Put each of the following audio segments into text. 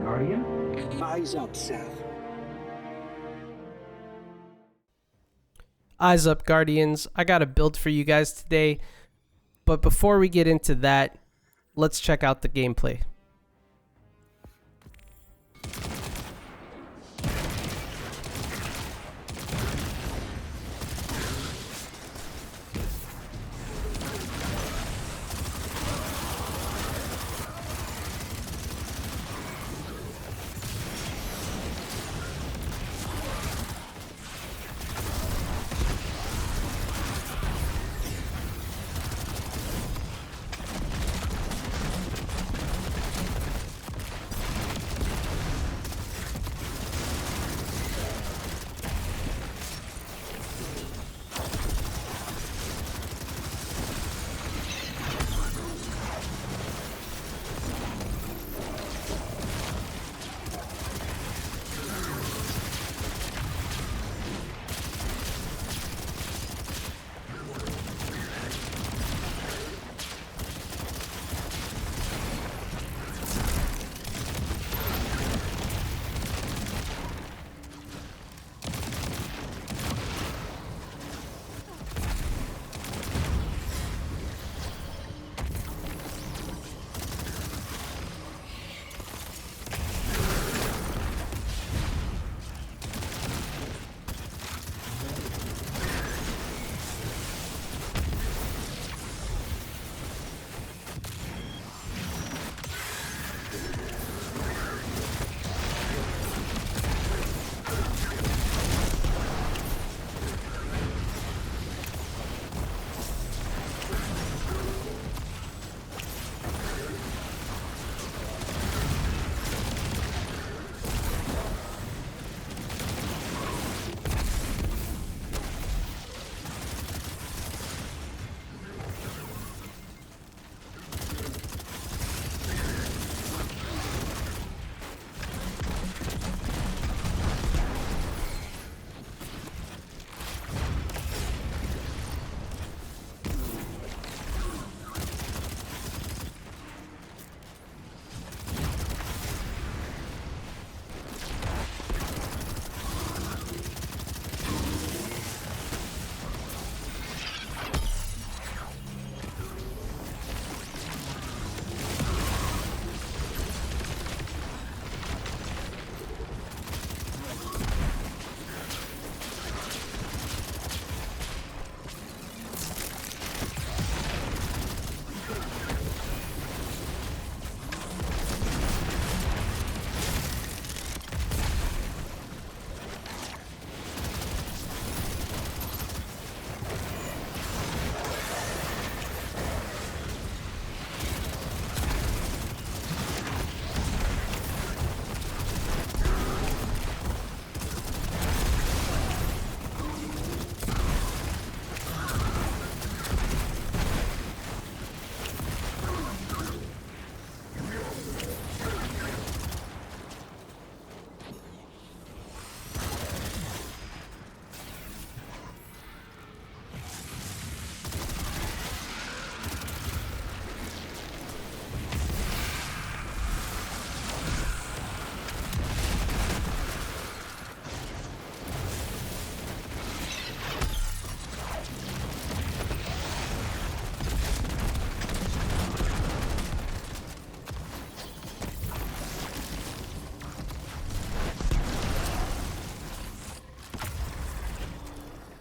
Guardian? Eyesupsaf. Eyes up, Guardians. I got a build for you guys today. But before we get into that, let's check out the gameplay.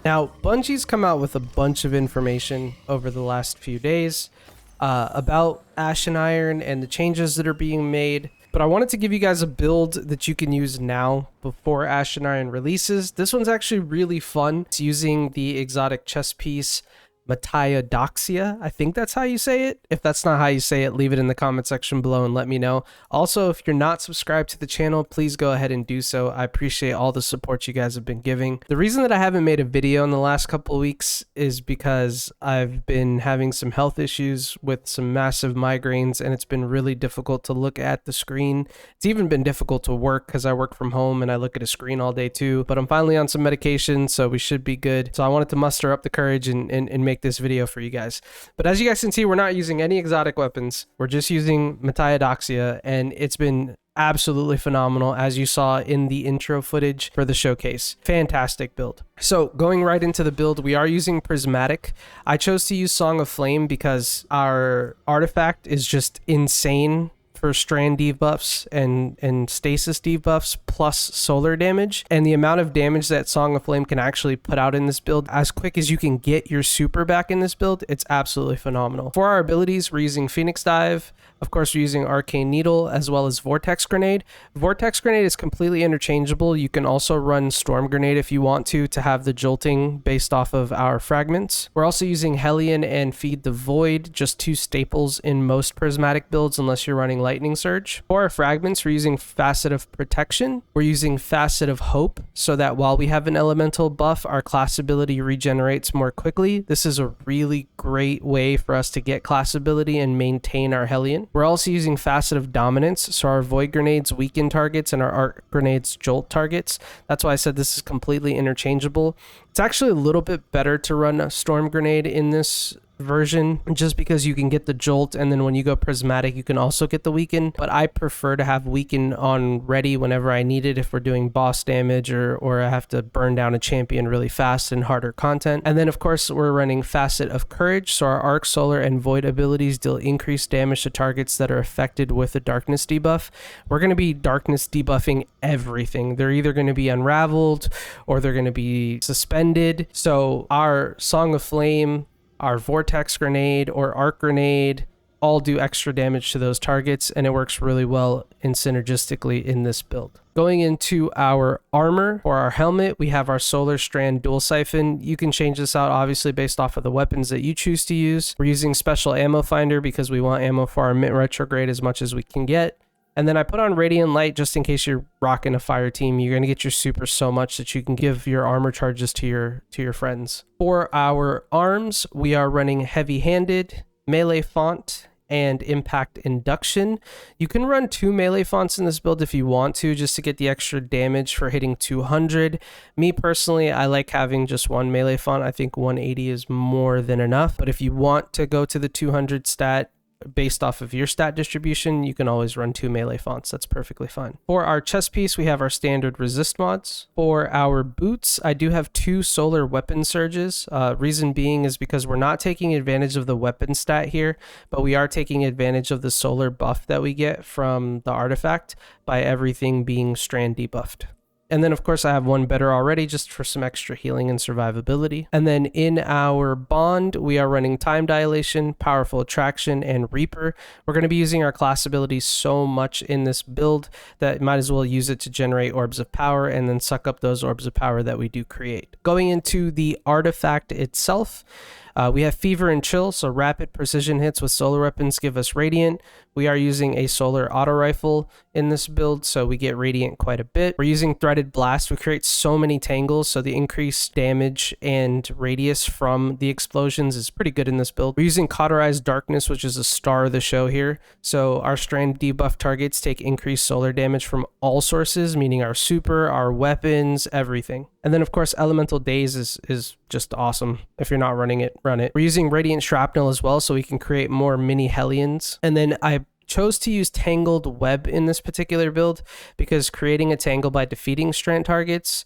Now, Bungie's come out with a bunch of information over the last few days about Ashen Iron and the changes that are being made. But I wanted to give you guys a build that you can use now before Ashen Iron releases. This one's actually really fun. It's using the exotic chess piece Metaiodoxia. I think that's how you say it. If that's not how you say it, leave it in the comment section below and let me know. Also, if you're not subscribed to the channel, please go ahead and do so. I appreciate all the support you guys have been giving. The reason that I haven't made a video in the last couple of weeks is because I've been having some health issues with some massive migraines, and it's been really difficult to look at the screen. It's even been difficult to work because I work from home and I look at a screen all day too. But I'm finally on some medication, so we should be good. So I wanted to muster up the courage and make this video for you guys. But as you guys can see, we're not using any exotic weapons. We're just using Metaiodoxia, and it's been absolutely phenomenal, as you saw in the intro footage for the showcase. Fantastic build. So going right into the build, we are using Prismatic. I chose to use Song of Flame because our artifact is just insane for strand debuffs and stasis debuffs plus solar damage, and the amount of damage that Song of Flame can actually put out in this build as quick as you can get your super back in this build, it's absolutely phenomenal. For our abilities, we're using Phoenix Dive. Of course, we're using Arcane Needle as well as Vortex Grenade. Vortex Grenade is completely interchangeable. You can also run Storm Grenade if you want to have the jolting based off of our fragments. We're also using Hellion and Feed the Void, just two staples in most prismatic builds unless you're running Lightning Surge. For our fragments, we're using Facet of Protection. We're using Facet of Hope so that while we have an elemental buff, our class ability regenerates more quickly. This is a really great way for us to get class ability and maintain our Hellion. We're also using Facet of Dominance, so our Void Grenades weaken targets and our Arc Grenades jolt targets. That's why I said this is completely interchangeable. It's actually a little bit better to run a Storm Grenade in this version just because you can get the jolt, and then when you go prismatic you can also get the weaken, but I prefer to have weaken on ready whenever I need it if we're doing boss damage or I have to burn down a champion really fast and harder content. And then of course we're running Facet of Courage, so our Arc, Solar, and Void abilities deal increased damage to targets that are affected with a darkness debuff. We're going to be darkness debuffing everything. They're either going to be unraveled or they're going to be suspended, so our Song of Flame, our Vortex Grenade or Arc Grenade all do extra damage to those targets, and it works really well and synergistically in this build. Going into our armor, for our helmet, we have our Solar Strand Dual Siphon. You can change this out obviously based off of the weapons that you choose to use. We're using Special Ammo Finder because we want ammo for our Mint Retrograde as much as we can get. And then I put on Radiant Light just in case you're rocking a fire team. You're going to get your super so much that you can give your armor charges to your friends. For our arms, we are running Heavy Handed, Melee Font, and Impact Induction. You can run 2 melee fonts in this build if you want to, just to get the extra damage for hitting 200. Me personally, I like having just 1 melee font. I think 180 is more than enough. But if you want to go to the 200 stat, based off of your stat distribution, you can always run 2 melee fonts. That's perfectly fine. For our chest piece, we have our standard resist mods. For our boots, I do have 2 solar weapon surges. Reason being is because we're not taking advantage of the weapon stat here, but we are taking advantage of the solar buff that we get from the artifact by everything being strand debuffed. And then of course I have 1 better already just for some extra healing and survivability. And then in our bond, we are running Time Dilation, Powerful Attraction, and Reaper. We're going to be using our class abilities so much in this build that might as well use it to generate orbs of power and then suck up those orbs of power that we do create. Going into the artifact itself, we have Fever and Chill, so rapid precision hits with solar weapons give us Radiant. We are using a solar auto rifle in this build, so we get Radiant quite a bit. We're using Threaded Blast. We create so many tangles, so the increased damage and radius from the explosions is pretty good in this build. We're using Cauterized Darkness, which is a star of the show here. So our strand debuff targets take increased solar damage from all sources, meaning our super, our weapons, everything. And then of course Elemental Daze is just awesome. If you're not running it, run it. We're using Radiant Shrapnel as well, so we can create more mini Hellions. And then I chose to use Tangled Web in this particular build because creating a tangle by defeating strand targets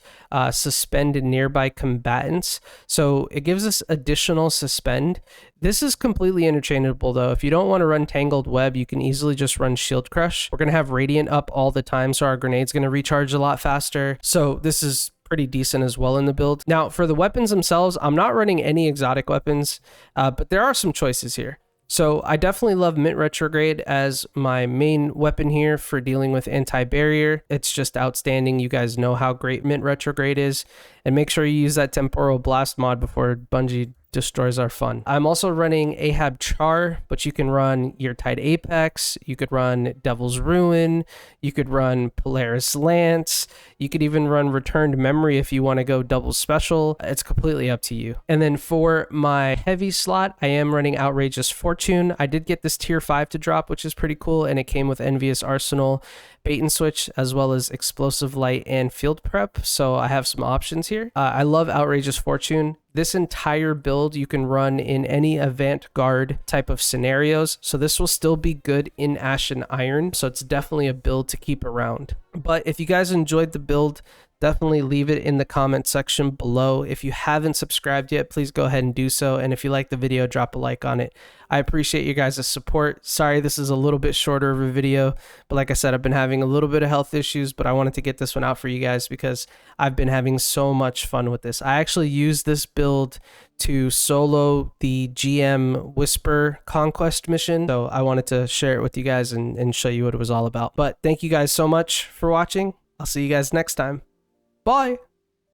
suspend nearby combatants, so it gives us additional suspend. This is completely interchangeable though. If you don't want to run Tangled Web, you can easily just run Shield Crush. We're going to have Radiant up all the time, so our grenade's going to recharge a lot faster. So this is pretty decent as well in the build. Now for the weapons themselves, I'm not running any exotic weapons, but there are some choices here. So I definitely love Mint Retrograde as my main weapon here for dealing with anti-barrier. It's just outstanding. You guys know how great Mint Retrograde is, and make sure you use that Temporal Blast mod before Bungie destroys our fun. I'm also running Ahab Char, but you can run Tide Apex, you could run Devil's Ruin, you could run Polaris Lance, you could even run Returned Memory if you want to go double special. It's completely up to you. And then for my heavy slot, I am running Outrageous Fortune. I did get this tier 5 to drop, which is pretty cool, and it came with Envious Arsenal, Bait and Switch, as well as Explosive Light and Field Prep, so I have some options here. I love Outrageous Fortune. This entire build you can run in any avant-garde type of scenarios, so this will still be good in Ashen Iron, so it's definitely a build to keep around. But if you guys enjoyed the build, definitely leave it in the comment section below. If you haven't subscribed yet, please go ahead and do so. And if you like the video, drop a like on it. I appreciate you guys' support. Sorry this is a little bit shorter of a video, but like I said, I've been having a little bit of health issues, but I wanted to get this one out for you guys because I've been having so much fun with this. I actually used this build to solo the GM Whisper Conquest mission, so I wanted to share it with you guys and show you what it was all about. But thank you guys so much for watching. I'll see you guys next time. Bye!